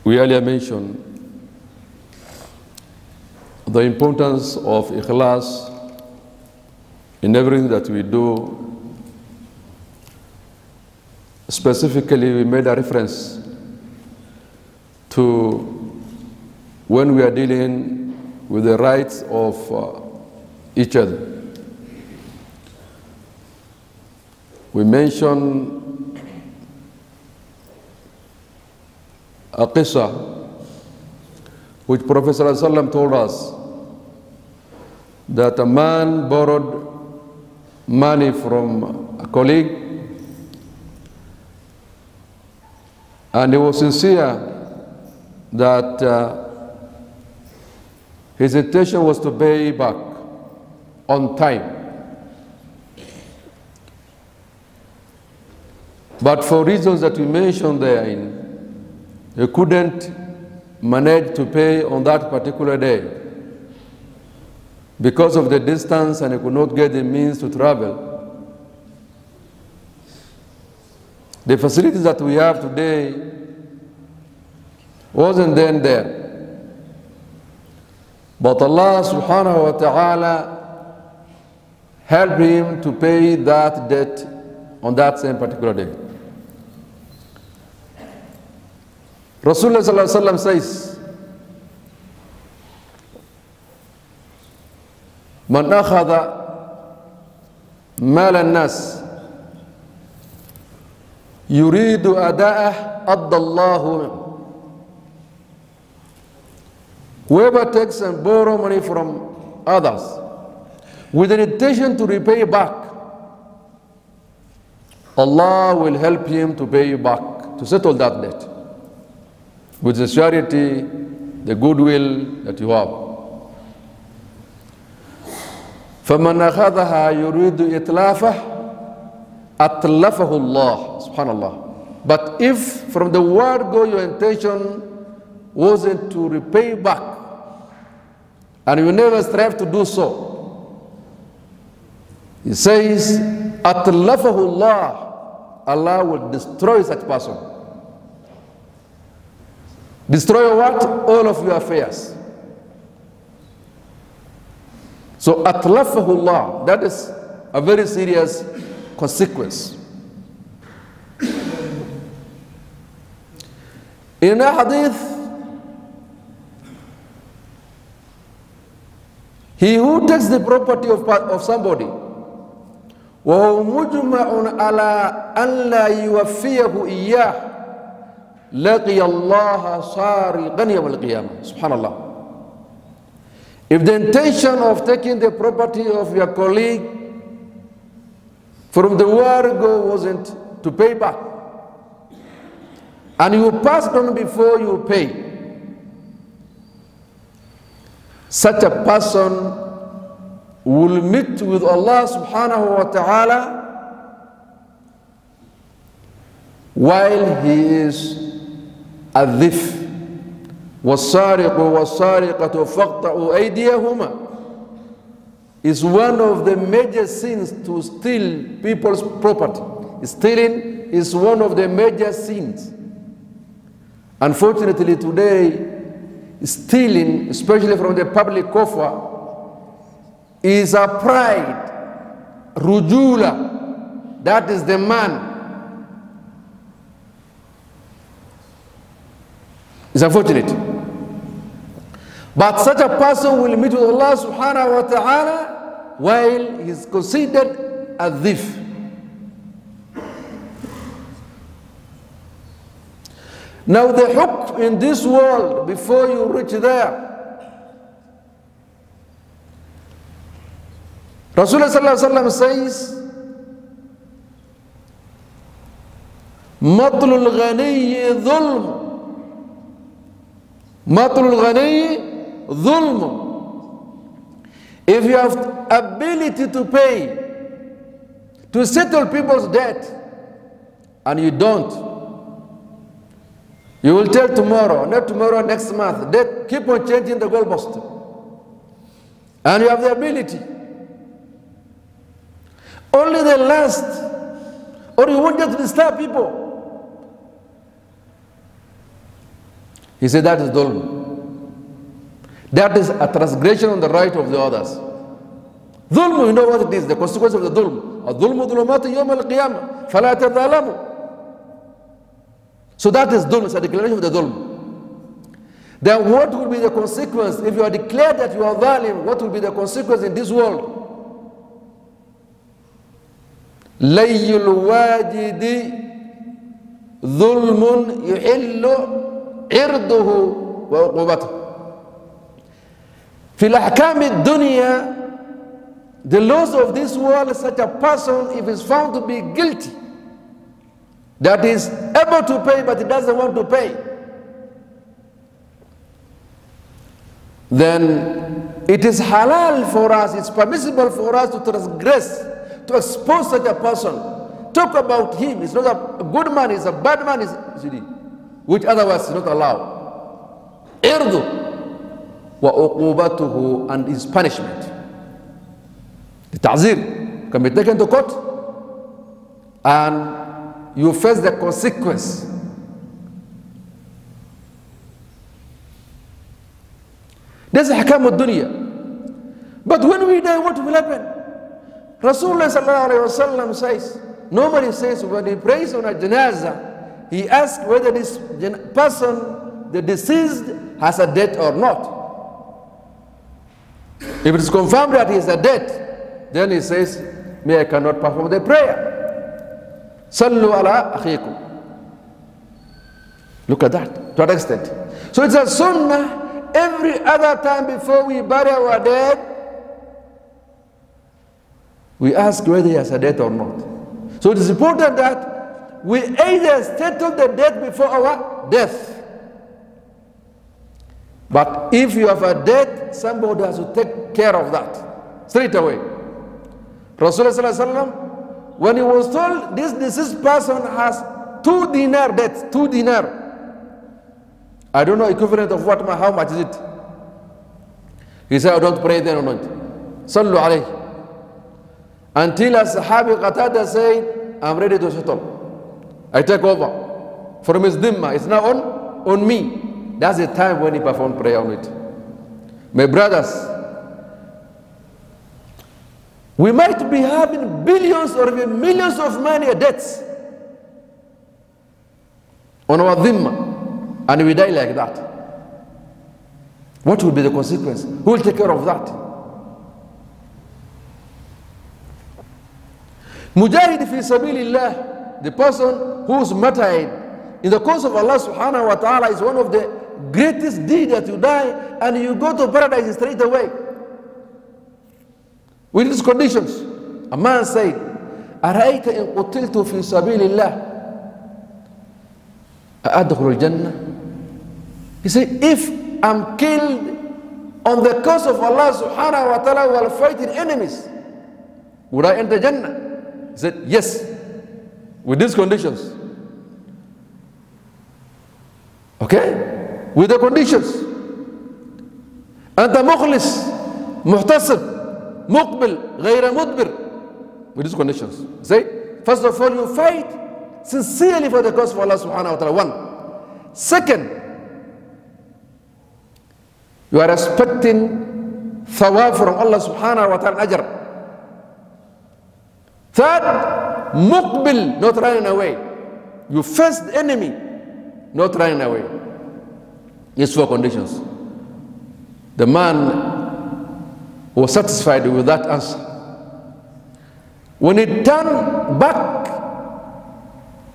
We earlier mentioned the importance of Ikhlas in everything that we do. Specifically, we made a reference to when we are dealing with the rights of each other. We mentioned a qissa which Prophet ﷺ told us that a man borrowed money from a colleague, and he was sincere that his intention was to pay back on time. But for reasons that we mentioned therein, he couldn't manage to pay on that particular day because of the distance, and he could not get the means to travel. The facilities that we have today wasn't then there. But Allah subhanahu wa ta'ala helped him to pay that debt on that same particular day. Rasulullah sallallahu alaihi wasallam says, "Man akhadha mal an-nas yuridu ada'ah adallahu min." Whoever takes and borrow money from others with an intention to repay back, Allah will help him to pay you back, to settle that debt with the charity, the goodwill that you have. فَمَنْ أَخَذَهَا يُرِيدُ إِتْلَافَهُ أَتْلَفَهُ اللَّهُ Subhanallah. But if from the word go your intention wasn't to repay back, and you never strive to do so, he says, أَتْلَفَهُ اللَّهُ Allah will destroy such person. Destroy what? All of your affairs. So, atlafahullah, that is a very serious consequence. In a hadith, he who takes the property of somebody, وَهُوَ مُجْمَعٌ عَلَىٰ أَنْ لَا يُوَفِّيَهُ إِيَّاهُ لَقِيَ اللَّهَ صَارِقًا يَوْمَ الْقِيَامَةِ. Subhanallah. If the intention of taking the property of your colleague from the word go wasn't to pay back, and you passed on before you pay, such a person will meet with Allah subhanahu wa ta'ala while he is a thief. وَالسَّارِقُ وَالسَّارِقَةُ فَاقْطَعُوا أَيْدِيَهُمَا is one of the major sins, to steal people's property. Stealing is one of the major sins. Unfortunately today, stealing, especially from the public coffers, is a pride, rujula, that is the man. It's unfortunate. But such a person will meet with Allah subhanahu wa ta'ala while he is considered a thief. Now the hukm in this world, before you reach there, Rasulullah sallallahu alaihi wasallam says, مَطْلُ الْغَنِيِّ ظُلْمٌ مَطْلُ الْغَنِيِّ ظُلْمٌ. If you have ability to pay, to settle people's debt, and you don't, you will tell tomorrow, not tomorrow, next month. They keep on changing the goalpost. And you have the ability. Only the last, or you want just to disturb people. He said that is dhulm. That is a transgression on the right of the others. Dhulm, you know what it is, the consequence of the dhulm. الظلم ظلمات يوم القيامة فلا تظالموا. So that is dhulm, it's a declaration of the dhulm. Then what will be the consequence if you are declared that you are zalim? What will be the consequence in this world? لي الواجد ظلم يحل عرضه وعقوبته. في الأحكام الدنيا, the laws of this world, such a person, if is found to be guilty, that is able to pay but he doesn't want to pay, then it is halal for us, it's permissible for us to transgress, to expose such a person, talk about him. It's not a good man, it's a bad man, which otherwise is not allowed. Irdu wa uqubatuhu, and his punishment. The ta'zir can be taken to court and you face the consequence. This is hakam al-dunya. But when we die, what will happen? Rasulullah sallallahu alayhi wa sallam says, nobody says when he prays on a janazah, he asks whether this person, the deceased, has a debt or not. If it is confirmed that he has a debt, then he says, me, I cannot perform the prayer. Sallu ala akhikum. Look at that, to that extent. So it's a sunnah. Every other time before we bury our dead, we ask whether he has a debt or not. So it is important that we either settle the debt before our death. But if you have a debt, somebody has to take care of that straight away. Rasulullah, when he was told this deceased person has 2 dinar debt, 2 dinar. I don't know equivalent of what, how much is it? He said, I don't pray then or not. Sallu alayhi. Until a Sahabi Qatada said, I'm ready to settle. I take over. From his dhimma, it's now on me. That's the time when he performed prayer on it. My brothers, we might be having billions or even millions of money debts on our dhimma, and we die like that. What will be the consequence? Who will take care of that? Mujahid fi sabilillah, the person who is martyred in the cause of Allah subhanahu wa ta'ala, is one of the greatest deeds that you die and you go to paradise straight away. With these conditions, a man said, أَرَأَيْتَ إِن قُتِلْتُ فِي سَبِيلِ اللَّهِ أَأَدْخُلُ الْجَنَّةِ. He said, if I'm killed on the cause of Allah subhanahu wa ta'ala while fighting enemies, would I enter Jannah? He said, yes, with these conditions. Okay? With the conditions. أنت مخلص محتسب مقبل غير مدبر. With these conditions. Say, first of all, you fight sincerely for the cause of Allah subhanahu wa ta'ala. 1. Second, you are expecting thawab from Allah subhanahu wa ta'ala ajr. Third, muqbil, not running away. You face the enemy, not running away. These 4 conditions. The man was satisfied with that answer. When he turned back,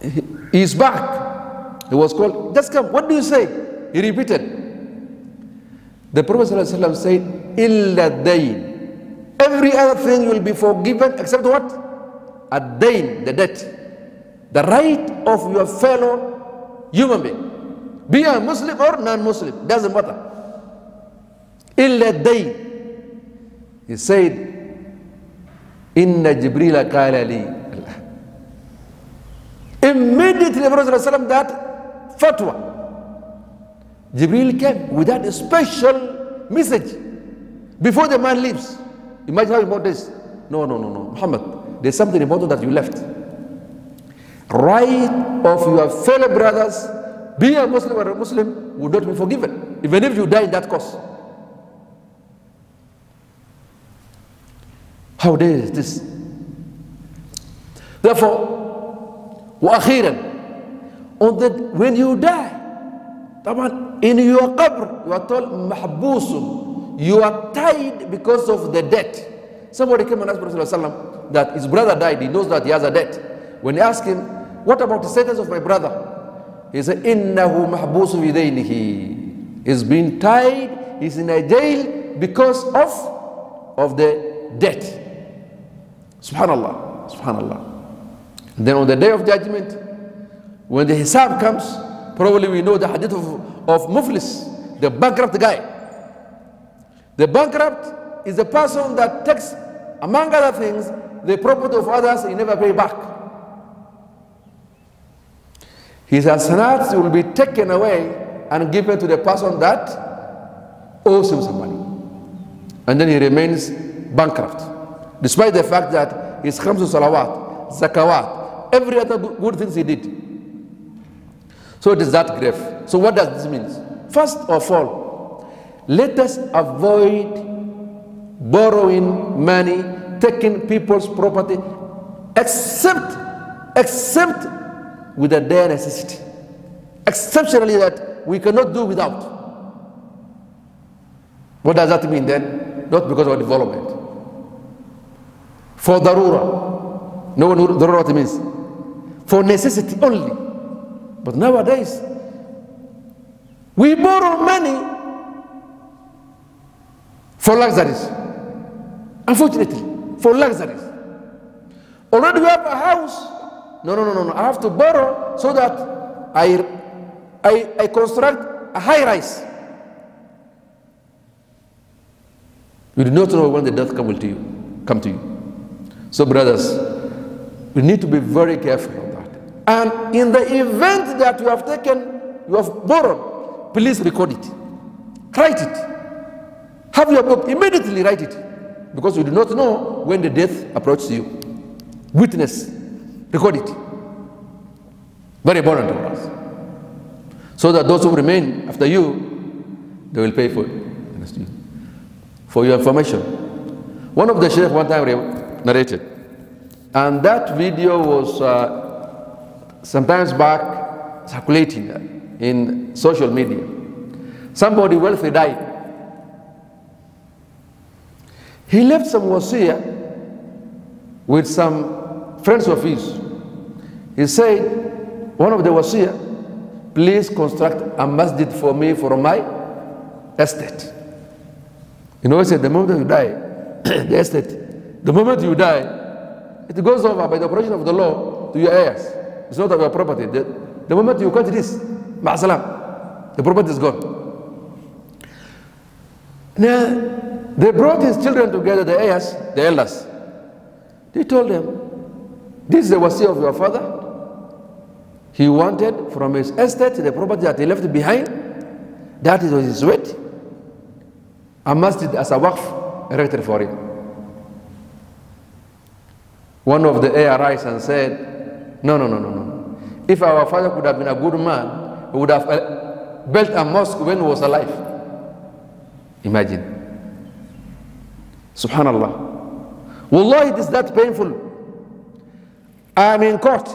he is back. He was called, just come, what do you say? He repeated. The Prophet ﷺ said, Illa dayn. Every other thing will be forgiven except what? A dayn, the debt. The right of your fellow human being. Be a Muslim or non-Muslim, doesn't matter. Illa dayn. He said, Inna Jibreel qala li. Immediately the Prophet ﷺ that fatwa. Jibreel came with that special message before the man leaves. Imagine how important this. No, Muhammad, there's something important that you left. Right of your fellow brothers Be a Muslim or a Muslim would not be forgiven, even if you die in that cause. How dare is this? Therefore, when you die, in your qabr, you are told mahbusun, you are tied because of the debt. Somebody came and asked Prophet ﷺ that his brother died, he knows that he has a debt. When he asked him, what about the status of my brother? He said, innahu mahbusun bidaynihi. He's been tied, he's in a jail because of the debt. Subhanallah, subhanallah. Then on the day of judgment, when the hisab comes, probably we know the hadith of Muflis, the bankrupt guy. The bankrupt is a person that takes, among other things, the property of others he never pay back. His hasanats will be taken away and given to the person that owes him some money. And then he remains bankrupt, despite the fact that his khamsu salawat, zakawat, every other good things he did. So it is that grave. So what does this mean? First of all, let us avoid borrowing money, taking people's property, except with a dire necessity. Exceptionally that we cannot do without. What does that mean then? Not because of development. For darura. No one knows darura what it means. For necessity only. But nowadays, we borrow money for luxuries. Unfortunately, for luxuries. Already we have a house. No. I have to borrow so that I construct a high rise. You do not know when the death come to you. So brothers, we need to be very careful of that. And in the event that you have borrowed, please record it. Write it. Have your book, immediately write it. Because you do not know when the death approaches you. Witness, record it. Very important to us. So that those who remain after you, they will pay for it. For your information. One of the sheikh one time narrated, and that video was sometimes back circulating in social media. Somebody wealthy died. He left some wasiyah with some friends of his. He said, one of the wasiyah, please construct a masjid for me from my estate. You know, he said, the moment you die, the estate, the moment you die, it goes over by the operation of the law to your heirs. It's not of your property. The moment you cut this, ma'asalam, the property is gone. Now, they brought his children together, the heirs, the elders. They told them, this is the wasiyah of your father. He wanted from his estate, the property that he left behind, that is his sweat, a masjid as a waqf erected for him. One of the heirs rose and said, no. If our father could have been a good man, he would have built a mosque when he was alive. Imagine. Subhanallah. Wallahi, it is that painful. I am in court.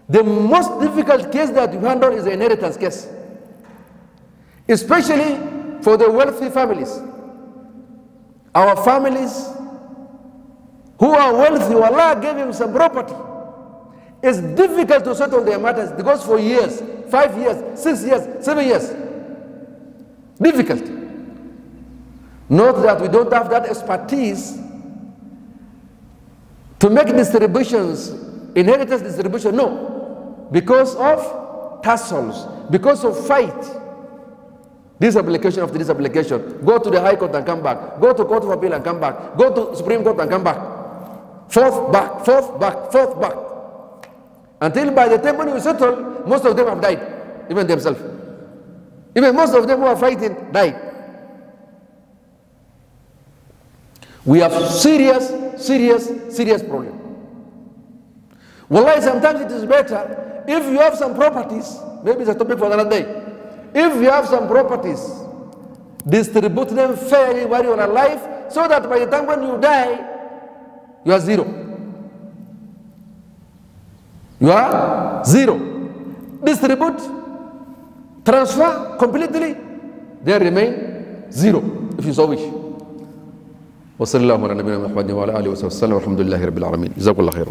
The most difficult case that you handle is the inheritance case. Especially for the wealthy families. Our families who are wealthy, Allah gave him some property. It's difficult to settle their matters. It goes for years, 5 years, 6 years, 7 years. Difficult. Not that we don't have that expertise to make distributions, inheritance distribution, no. Because of tussles, because of fight. This application after this application. Go to the High Court and come back. Go to Court of Appeal and come back. Go to Supreme Court and come back. Fourth back, fourth back, fourth back. Until by the time when you settle, most of them have died, even themselves. Even most of them who are fighting died. We have serious problem. Wallahi, sometimes it is better if you have some properties, maybe it's a topic for another day. If you have some properties, distribute them fairly while you are alive, so that by the time when you die, you are zero. You are zero. Distribute, transfer completely, they remain zero, if you so wish. وصلى الله على نبينا محمد وعلى اله وصحبه وسلم والحمد لله رب العالمين. جزاكم الله خير.